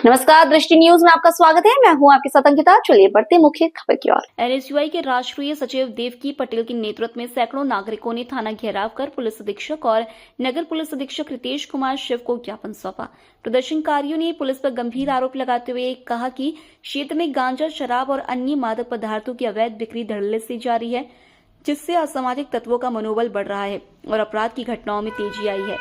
नमस्कार, दृष्टि न्यूज में आपका स्वागत है। मैं हूं आपके साथ अंकिता। चलिए बढ़ते मुख्य खबर की ओर। एनएसयूआई के राष्ट्रीय सचिव देवकी पटेल के नेतृत्व में सैकड़ों नागरिकों ने थाना घेराव कर पुलिस अधीक्षक और नगर पुलिस अधीक्षक रितेश कुमार शिव को ज्ञापन सौंपा। प्रदर्शनकारियों ने पुलिस पर गंभीर आरोप लगाते हुए कहा कि क्षेत्र में गांजा, शराब और अन्य मादक पदार्थों की अवैध बिक्री धड़ल्ले से जारी है, जिससे असामाजिक तत्वों का मनोबल बढ़ रहा है और अपराध की घटनाओं में तेजी आई है।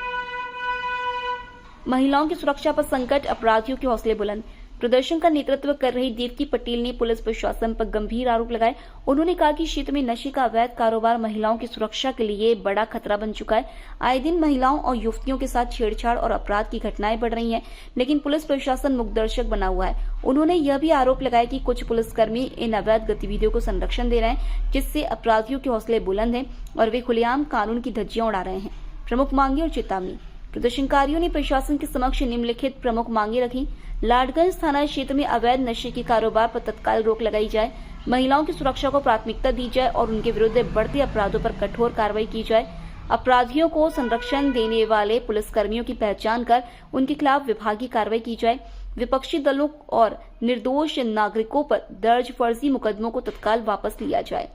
महिलाओं की सुरक्षा पर संकट, अपराधियों के हौसले बुलंद। प्रदर्शन का नेतृत्व कर रही देवकी पटेल ने पुलिस प्रशासन पर गंभीर आरोप लगाए। उन्होंने कहा कि क्षेत्र में नशे का अवैध कारोबार महिलाओं की सुरक्षा के लिए बड़ा खतरा बन चुका है। आए दिन महिलाओं और युवतियों के साथ छेड़छाड़ और अपराध की घटनाएं बढ़ रही हैं, लेकिन पुलिस प्रशासन मुखदर्शक बना हुआ है। उन्होंने यह भी आरोप लगाया कि कुछ पुलिसकर्मी इन अवैध गतिविधियों को संरक्षण दे रहे हैं, जिससे अपराधियों के हौसले बुलंद हैं और वे खुलेआम कानून की धज्जियां उड़ा रहे हैं। प्रमुख मांगे और चेतावनी। प्रदर्शनकारियों ने प्रशासन के समक्ष निम्नलिखित प्रमुख मांगे रखी। लाडगंज थाना क्षेत्र में अवैध नशे के कारोबार पर तत्काल रोक लगाई जाए, महिलाओं की सुरक्षा को प्राथमिकता दी जाए और उनके विरुद्ध बढ़ते अपराधों पर कठोर कार्रवाई की जाए। अपराधियों को संरक्षण देने वाले पुलिसकर्मियों की पहचान कर उनके खिलाफ विभागीय कार्रवाई की जाए। विपक्षी दलों और निर्दोष नागरिकों पर दर्ज फर्जी मुकदमों को तत्काल वापस लिया जाए।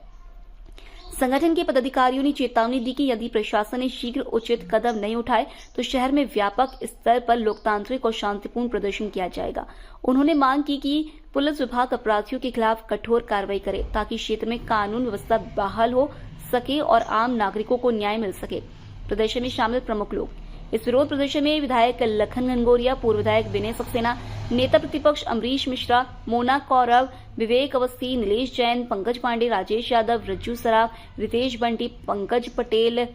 संगठन के पदाधिकारियों ने चेतावनी दी कि यदि प्रशासन ने शीघ्र उचित कदम नहीं उठाए तो शहर में व्यापक स्तर पर लोकतांत्रिक और शांतिपूर्ण प्रदर्शन किया जाएगा। उन्होंने मांग की कि पुलिस विभाग अपराधियों के खिलाफ कठोर कार्रवाई करे ताकि क्षेत्र में कानून व्यवस्था बहाल हो सके और आम नागरिकों को न्याय मिल सके। प्रदर्शन में शामिल प्रमुख लोग। इस विरोध प्रदर्शन में विधायक लखन घनघोरिया, पूर्व विधायक विनय सक्सेना, नेता प्रतिपक्ष अमरीश मिश्रा, मोना कौरव, विवेक अवस्थी, नीलेश जैन, पंकज पांडे, राजेश यादव, रज्जू सराफ, रितेश बंटी, पंकज पटेल,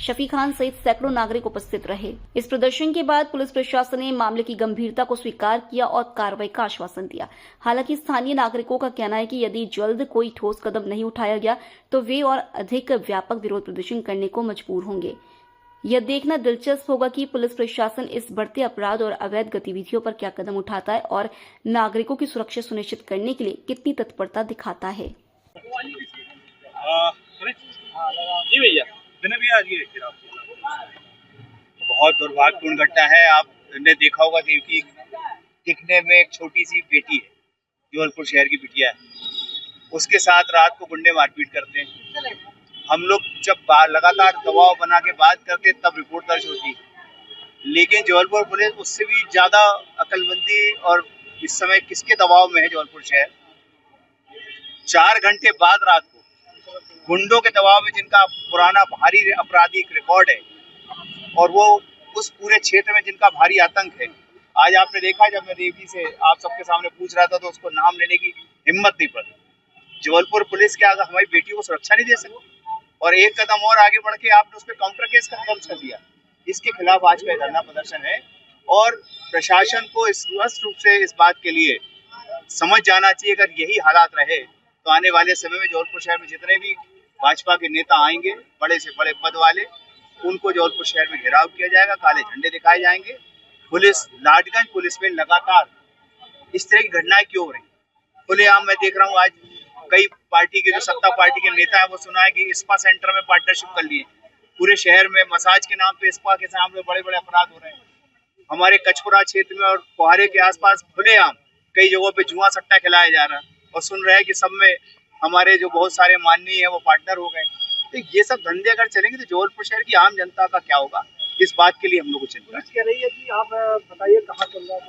शफी खान सहित सैकड़ों नागरिक उपस्थित रहे। इस प्रदर्शन के बाद पुलिस प्रशासन ने मामले की गंभीरता को स्वीकार किया और कार्रवाई का आश्वासन दिया। हालांकि स्थानीय नागरिकों का कहना है कि यदि जल्द कोई ठोस कदम नहीं उठाया गया तो वे और अधिक व्यापक विरोध प्रदर्शन करने को मजबूर होंगे। यह देखना दिलचस्प होगा कि पुलिस प्रशासन इस बढ़ते अपराध और अवैध गतिविधियों पर क्या कदम उठाता है और नागरिकों की सुरक्षा सुनिश्चित करने के लिए कितनी तत्परता दिखाता है। जी भैया, बहुत दुर्भाग्यपूर्ण घटना है। आपने देखा होगा कि दिखने में एक छोटी सी बेटी है, जबलपुर शहर की बिटिया है, उसके साथ रात को गुंडे मारपीट करते हैं। हम लोग जब लगातार दबाव बना के बात करते तब रिपोर्ट दर्ज होती, लेकिन जबलपुर पुलिस उससे भी ज्यादा अकलमंदी और इस समय किसके दबाव में है जबलपुर शहर। 4 घंटे बाद रात को गुंडों के दबाव में, जिनका पुराना भारी आपराधिक रिकॉर्ड है और वो उस पूरे क्षेत्र में जिनका भारी आतंक है। आज आपने देखा, जब मैं देवी से आप सबके सामने पूछ रहा था तो उसको नाम लेने की हिम्मत नहीं पड़ी। जबलपुर पुलिस क्या हमारी बेटी को सुरक्षा नहीं दे सकी? और एक कदम और आगे बढ़ के आपने उस पर काउंटर केस दर्ज कर दिया। इसके खिलाफ आज का धरना प्रदर्शन है और प्रशासन को स्पष्ट रूप से इस बात के लिए समझ जाना चाहिए, अगर यही हालात रहे तो आने वाले समय में जबलपुर शहर में जितने भी भाजपा के नेता आएंगे, बड़े से बड़े पद वाले, उनको जबलपुर शहर में घेराव किया जाएगा, काले झंडे दिखाए जाएंगे। पुलिस, लाडगंज पुलिस में लगातार इस तरह की घटनाएं क्यों हो रही? खुलेआम मैं देख रहा हूँ आज कई पार्टी के जो सत्ता पार्टी के नेता है वो सुना है कि स्पा सेंटर में पार्टनरशिप कर लिए। पूरे शहर में मसाज के नाम पे, स्पा के नाम पे बड़े बड़े अपराध हो रहे हैं। हमारे कचपुरा क्षेत्र में और कोहारे के आसपास खुलेआम कई जगहों पे जुआ सट्टा खिलाया जा रहा है और सुन रहे हैं कि सब में हमारे जो बहुत सारे माननीय है वो पार्टनर हो गए। तो ये सब धंधे अगर चलेंगे तो जबलपुर शहर की आम जनता का क्या होगा? इस बात के लिए हम लोग को चिंता कह रही है कि आप बताइए कहाँ चल रहा है,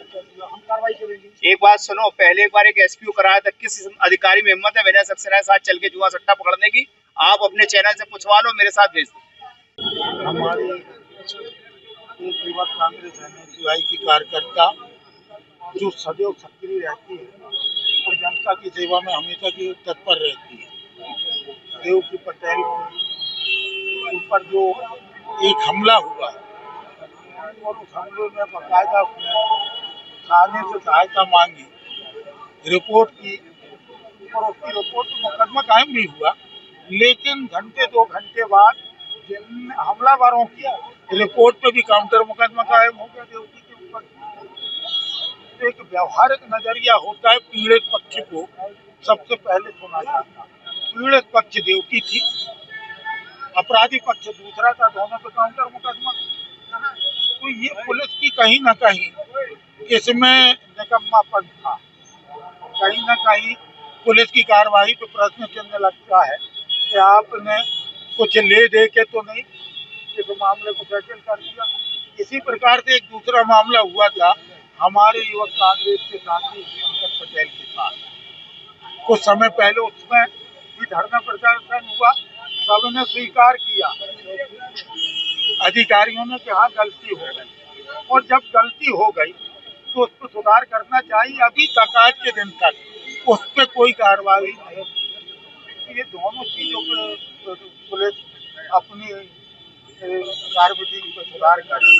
हम कार्रवाई करेंगे। एक बात सुनो, पहले एक बार एक एसपी कराया था, किस अधिकारी में हिम्मत है विनय सक्सेना के साथ चल के जुआ सट्टा पकड़ने की? आप अपने चैनल से पूछवा लो, मेरे साथ भेज दो। हमारी एक युवा कांग्रेस एनएसयूआई की कार्यकर्ता जो सदैव सक्रिय रहती है और जनता की सेवा में हमेशा की तत्पर रहती है, देवकी पटेल ऊपर जो एक हमला हुआ और उस हमले में बाकायदा थाने से सहायता मांगी, रिपोर्ट की और उसकी रिपोर्ट में मुकदमा कायम नहीं हुआ, लेकिन घंटे 2 घंटे बाद जिन हमलावरों की रिपोर्ट पे भी काउंटर मुकदमा कायम हो गया देवकी के ऊपर। तो एक व्यवहारिक नजरिया होता है, पीड़ित पक्ष को सबसे पहले सुना जाता। पीड़ित पक्ष देवकी थी, अपराधी पक्ष दूसरा था, दोनों पे काउंटर मुकदमा। तो ये पुलिस की कहीं ना कहीं इसमें निकम्मापन था। कहीं न कहीं पुलिस की कार्रवाई पे प्रश्न चिन्ह लगता है कि आपने कुछ ले दे के तो नहीं इस मामले को सेटल कर दिया। इसी प्रकार से एक दूसरा मामला हुआ था हमारे युवक कांग्रेस के साथी पंकज पटेल के साथ। कुछ समय पहले उसमें भी धरना प्रदर्शन हुआ, सबने स्वीकार किया अधिकारियों ने कि हाँ गलती हो गई, और जब गलती हो गई तो उस पर सुधार करना चाहिए। अभी तक आज के दिन तक उस पर कोई कार्रवाई नहीं। ये दोनों चीजों पे पुलिस अपनी कार्यविधि पर सुधार करे,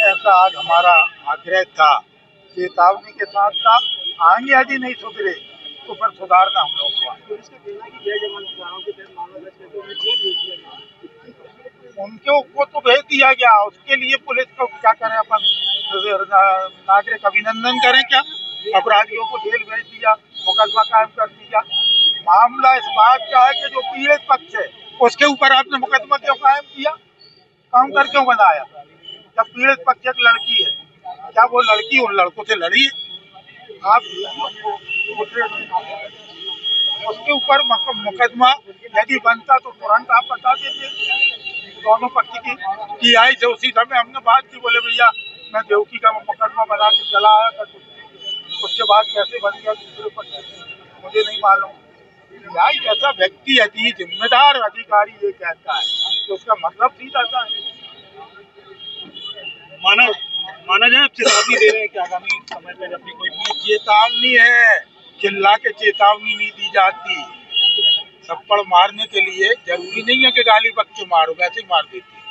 ऐसा आज हमारा आग्रह था। चेतावनी के साथ साथ आगे यदि नहीं सुधरे तो फिर सुधारना हम लोग को। पुलिस का कहना है कि गैर जमानतदारों के तहत मामला दर्ज करके उन्हें जेल भेज दिया गया। उनको को तो भेज दिया गया, उसके लिए पुलिस को क्या करें अपन नागरिक अभिनंदन करें क्या? अपराधियों को जेल भेज दिया, मुकदमा कायम कर दिया। मामला इस बात का है कि जो पीड़ित पक्ष है उसके ऊपर आपने मुकदमा क्यों कायम किया, काउंटर क्यों बनाया? जब पीड़ित पक्ष एक लड़की है, क्या वो लड़की उन लड़कों से लड़ी है? आप उसके ऊपर मुकदमा यदि बनता तो तुरंत आप बता देते। दोनों पक्ष की आई जो उसी समय हमने बात की, बोले भैया मैं देवकी का मुकदमा बना के चला आया था, उसके बाद कैसे बन गया दूसरे पक्ष मुझे नहीं मालूम। ऐसा व्यक्ति यदि जिम्मेदार अधिकारी ये कहता है तो उसका मतलब सीधा सा है। माना जाए चेतावनी दे रहे हैं कि आगामी समय में अपनी कोई चेतावनी है, चिल्ला के चेतावनी नहीं दी जाती। थप्पड़ मारने के लिए जरूरी नहीं है कि गाली बक के मारो, वैसे ही मार देती है।